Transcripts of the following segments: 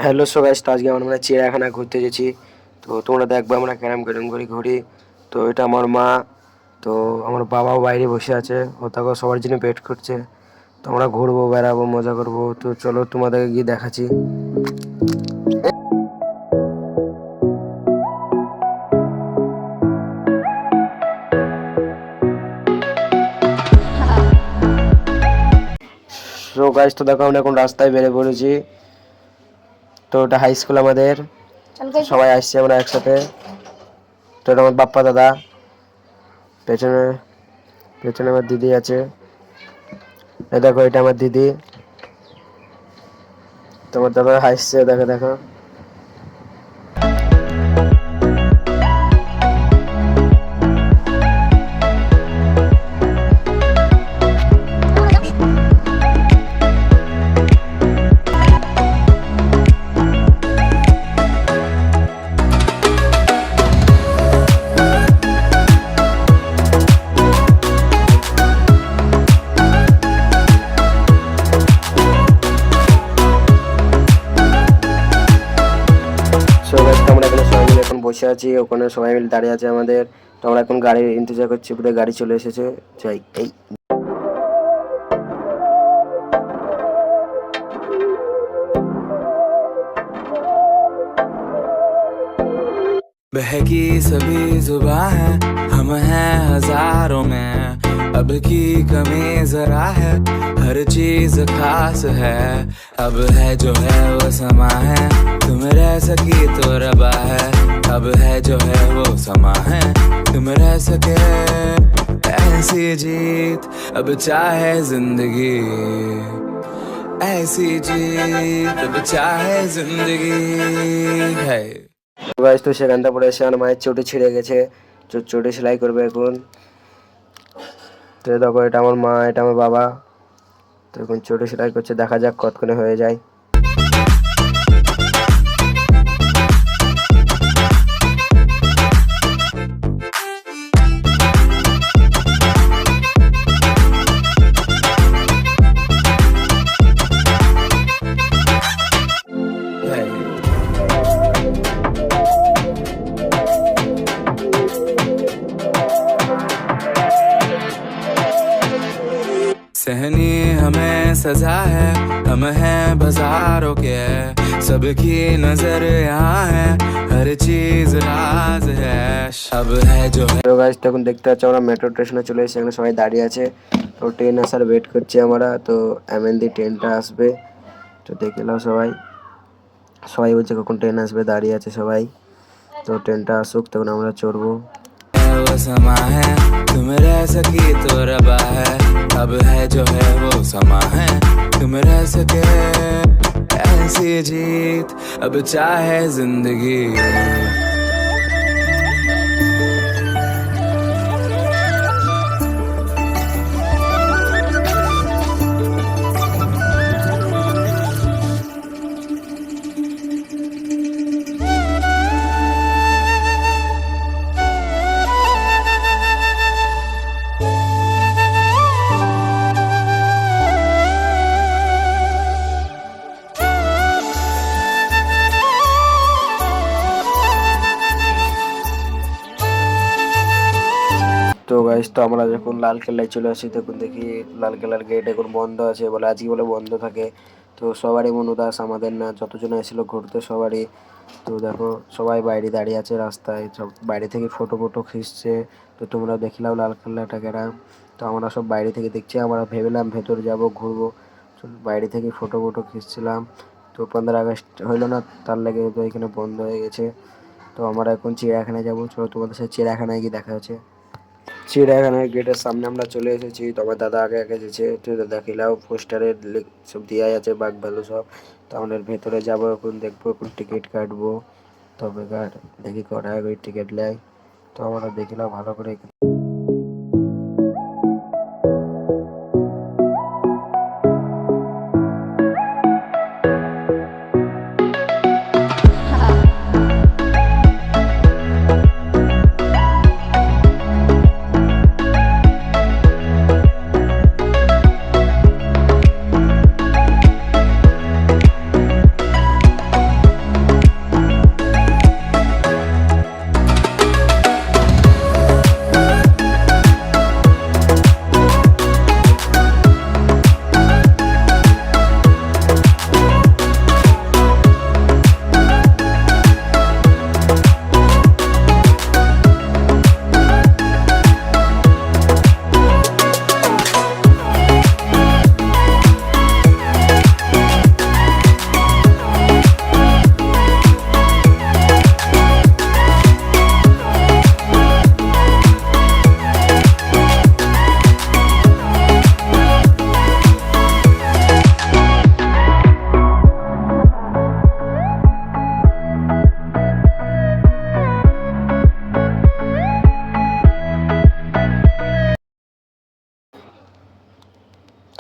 Hello so guys, তো আজকে আমরা চিড়িয়াখানা ঘুরতে গেছি। তো তোমরা দেখবে আমরা ক্যারাম ক্যারাম করে ঘুরি। তো এটা আমার মা, তো আমার বাবাও বাইরে বসে আছে, ও তাকে সবার জন্য ওয়েট করছে। তো আমরা ঘুরবো, বেড়াবো, মজা করবো। তো চলো তোমাদেরকে গিয়ে দেখাচ্ছি। সো গাইস, তো দেখো আমরা এখন রাস্তায় বেরিয়ে পড়েছি। তো এটা হাই স্কুল আমাদের, সবাই আসছে আমরা একসাথে। তো এটা আমার বাপ্পা দাদা, পেছনে পেছনে আমার দিদি আছে। এই দেখো এটা আমার দিদি, তোমার দাদা হাসছে, দেখো দেখো। আমরা এখানে সবাই মিলে এখন বসে আছি, ওখানে সবাই মিলে দাঁড়িয়ে আছে আমাদের। তো আমরা এখন গাড়ির ইন্তজার করছি, পুরো গাড়ি চলে এসেছে। যাই এই बहकी सभी जुबां है, हम हैं हजारों में, अब की कमी जरा है, हर चीज खास है, अब है जो है वो समा है, तुम रह सकी तो रबा है, अब है जो है वो समा है, तुम रह सके ऐसी जीत, अब चाहे जिंदगी ऐसी जीत, अब चाहे जिंदगी है। গাইস, তো সেখানটা পরে এসে আমার মায়ের চটি ছিঁড়ে গেছে, চটি সেলাই করবে এখন। তো দেখো এটা আমার মা, এটা আমার বাবা। তো এখন চটি সেলাই করছে, দেখা যাক কতক্ষণে হয়ে যায়। सहनी हमें सजा है, हम हैं बाजारों के, सबकी नजर यहाँ है, हर चीज राज है, अब है जो है। তো গাইস, তখন দেখতে পাচ্ছি আমরা মেট্রো স্টেশনে চলে এসেছি, এখানে সবাই দাঁড়িয়ে আছে। তো ট্রেন আসার ওয়েট করছি আমরা। তো এমএনডি ট্রেনটা আসবে, তো দেখে নাও সবাই। সবাই বলছে কখন ট্রেন আসবে, দাঁড়িয়ে আছে সবাই। তো ট্রেনটা আসুক, তখন আমরা চড়বো। वो समा है, तुम रह सकी तो रबा है, अब है जो है वो समा है, तुम रह सके ऐसी जीत, अब चाहे जिंदगी। তো গাইস, তো আমরা যখন লালকেল্লায় চলে আসি, তখন দেখি লালকেল্লার গেট এখন বন্ধ আছে, বলে আজকে বলে বন্ধ থাকে। তো সবারই মন উদাস, আমাদের না, যতজন এসেছিল ঘুরতে সবারই। তো দেখো সবাই বাইরে দাঁড়িয়ে আছে রাস্তায়, সব বাইরে থেকে ফটো খিঁচছে। তো তোমরা দেখলাম লালকেল্লাটা কেরাম। তো আমরা সব বাইরে থেকে দেখছি, আমরা ভেবেলাম ভেতরে যাব, ঘুরবো, বাইরে থেকে ফটো খিঁচছিলাম। তো 15 আগস্ট হইলো না, তার লেগে তো এখানে বন্ধ হয়ে গেছে। তো আমরা এখন চিড়িয়াখানায় যাবো, চলো তোমাদের সাথে চিড়িয়াখানায় গিয়ে দেখা হচ্ছে। চিড়িয়াখানার গেটের সামনে আমরা চলে এসেছি। তোমার দাদা আগে এসেছে, তো দেখিলাও পোস্টারে সব দেওয়াই আছে, বাঘ ভালু সব। তো আমাদের ভেতরে যাবো, এখন দেখবো, এখন টিকিট কাটবো। তবে দেখি কটা করে টিকিট নেয়। তো আমরা দেখিলাম ভালো করে।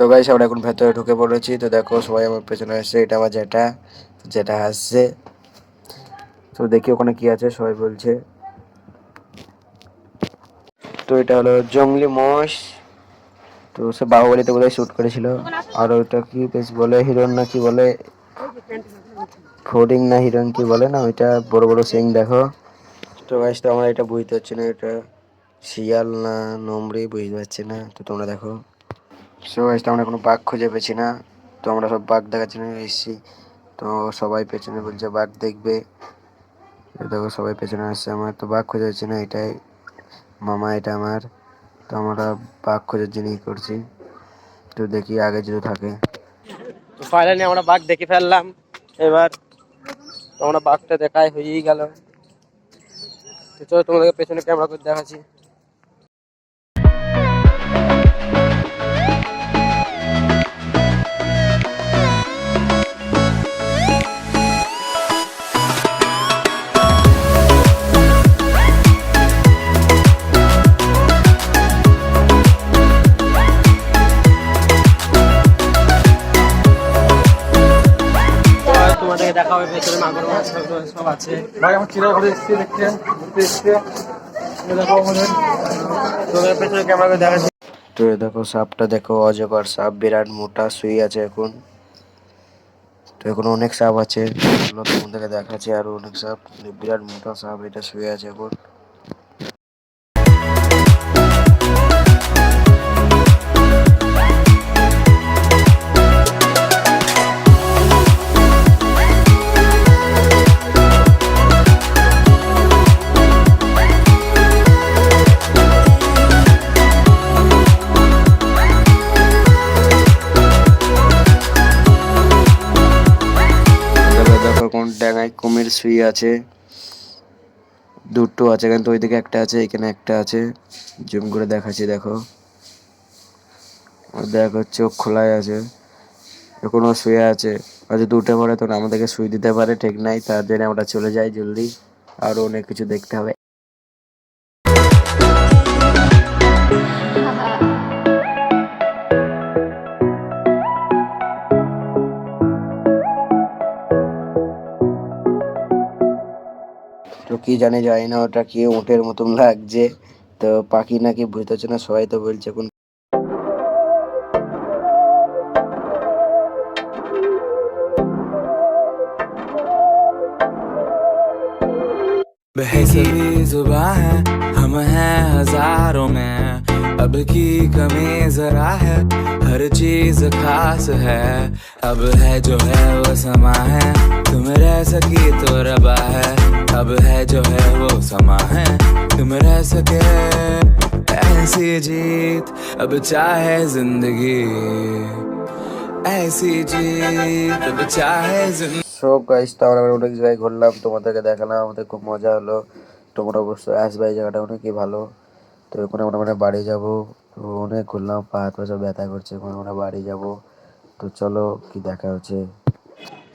তো গাইস আমরা এখন ভেতরে ঢুকে পড়েছি। তো দেখো সবাই আমার পেছনে আসছে, এটা আমার যেটা যেটা আসছে। তো দেখি ওখানে কি আছে, সবাই বলছে। তো এটা হলো জঙ্গলি মোষ। তো সে বাহুবলীতে বোধহয় শ্যুট করেছিল। আর ওটা কি বেশ বলে, হিরোন না কি বলে, ফোর্ডিং না হিরোইন কি বলে না, ওইটা বড় বড় সিং দেখো। তো গাইস তো আমার এটা বুঝতে পারছি না এটা শিয়াল না নমরি, বুঝতে পারছি না। তো তোমরা দেখো। সো গাইস তো আমরা কোনো বাঘ খুঁজে পেয়েছি না। তো আমরা সব বাঘ দেখার জন্য এসেছি। তো সবাই পেছনে বলছে বাঘ দেখবে। তো দেখো সবাই পেছনে আসছে আমার, তো বাঘ খুঁজে পাচ্ছি না। এটাই মামা, এটা আমার। তো আমরা বাঘ খোঁজার জন্যই করছি। তো দেখি আগে যদি থাকে। তো ফাইনালি আমরা বাঘ দেখে ফেললাম। এবার তোমরা বাঘটা দেখাই হয়েই গেল। তো চলো তোমাদেরকে পেছনে ক্যামেরা করে দেখাচ্ছি। তোমাদেরকে দেখা হবে ভেতরে মাগুর মাছ সব আছে। ভাই আমার চিরা ঘরে এসেছি দেখতে এসেছি দেখো আমাদের তোমাদের পেছনে ক্যামেরা করে দেখাচ্ছি। তো দেখো সাপটা দেখো, অজগর সাপ, বিরাট মোটা, শুয়ে আছে এখন। তো এখন অনেক সাপ আছে, তোমাদেরকে দেখাচ্ছি আরো অনেক সাপ। বিরাট মোটা সাপ, এটা শুয়ে আছে এখন। দেখো কোন ডাঙায় কুমির শুয়ে আছে, দুটো আছে কিন্তু ওইদিকে একটা আছে, এখানে একটা আছে। জুম করে দেখাচ্ছি দেখো। দেখো চোখ খোলাই আছে, এখনো শুয়ে আছে। হয়তো দুটো পরে তখন আমাদেরকে শুই দিতে পারে, ঠিক নাই। তার জন্য আমরা চলে যাই জলদি, আরো অনেক কিছু দেখতে হবে। তো কি জানি যাই না ওটা কি, উটের মতন লাগছে। তো পাখি নাকি বুঝতে পারছে না, সবাই তো বলছে কোন। बहकी जुबां है हम हैं हजारों में, अब की कमी जरा है, हर चीज खास है। अब है जो है वो समा है, तुम रह सकी तो रबा है। अब है जो है वो समा है, तुम रह सके ऐसी जीत। अब चाहे जिंदगी ऐसी जीत, अब चाहे जिंदगी। সো গাইস তো আমরা অনেক জায়গায় ঘুরলাম, তোমাদেরকে দেখালাম, আমাদের খুব মজা হলো। তোমরা অবশ্যই আসবে, এই জায়গাটা অনেকই ভালো। তো এখন আমরা মানে বাড়ি যাব। তো অনেক ঘুরলাম, পা হাত পা সব ব্যথা করছে, এখন আমরা বাড়ি যাব। তো চলো কি দেখা হচ্ছে।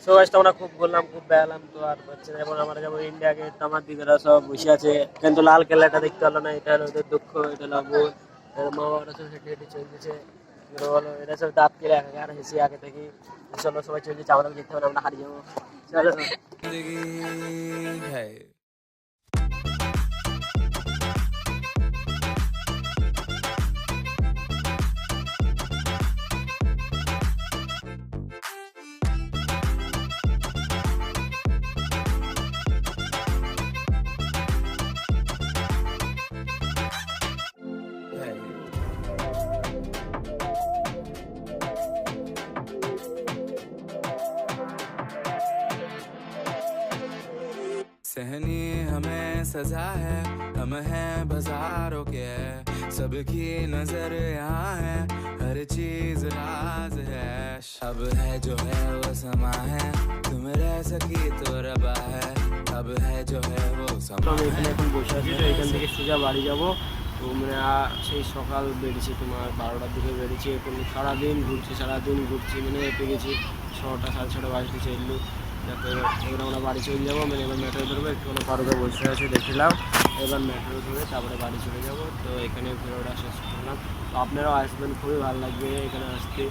সো গাইস তো আমরা খুব ঘুরলাম, খুব বেড়ালাম, তো আর পাচ্ছি না। এখন আমরা যাবো ইন্ডিয়া গেট। আমার দিদিরা সব বসে আছে, কিন্তু লাল কেল্লাটা দেখতে হলো না। এটা হলো ওদের দুঃখ, এটা হলো বোধ। মা বাবারা সব হেঁটে হেঁটে চলতেছে। বলো এরা সব দাঁত কেড়ে একাকার হেসে আগে থেকে। চলো সবাই চলে যাচ্ছে, আমাদের দেখতে হবে না, আমরা হারিয়ে যাবো। চলো। है। सहनी हमें सजा है, हम हैं बाजारों के, सबकी नजर यहाँ है, हर चीज राज है। अब है जो है वो समा है, तुम रह सकी तो रबा है। अब है जो है वो समा আমি এখানে है। এখন বসে আছি। তো এখান থেকে সোজা বাড়ি যাব। তো মানে সেই সকাল বেরিয়েছি, তোমার 12টার দিকে বেরিয়েছি। এখন সারাদিন ঘুরছি মানে হেঁটে গেছি। 6টা 6:30 বাজতেছে এলু। তারপরে এবার আমরা বাড়ি চলে যাবো। মানে এবার মেট্রো ধরবো, একটু কোনো পার্কে বসে আছে দেখলাম। এবার মেট্রো ধরে তারপরে বাড়ি চলে যাব। তো এখানে ভিডিওটা শেষ করলাম। তো আপনারাও আসবেন, খুবই ভালো লাগবে এখানে আসতে।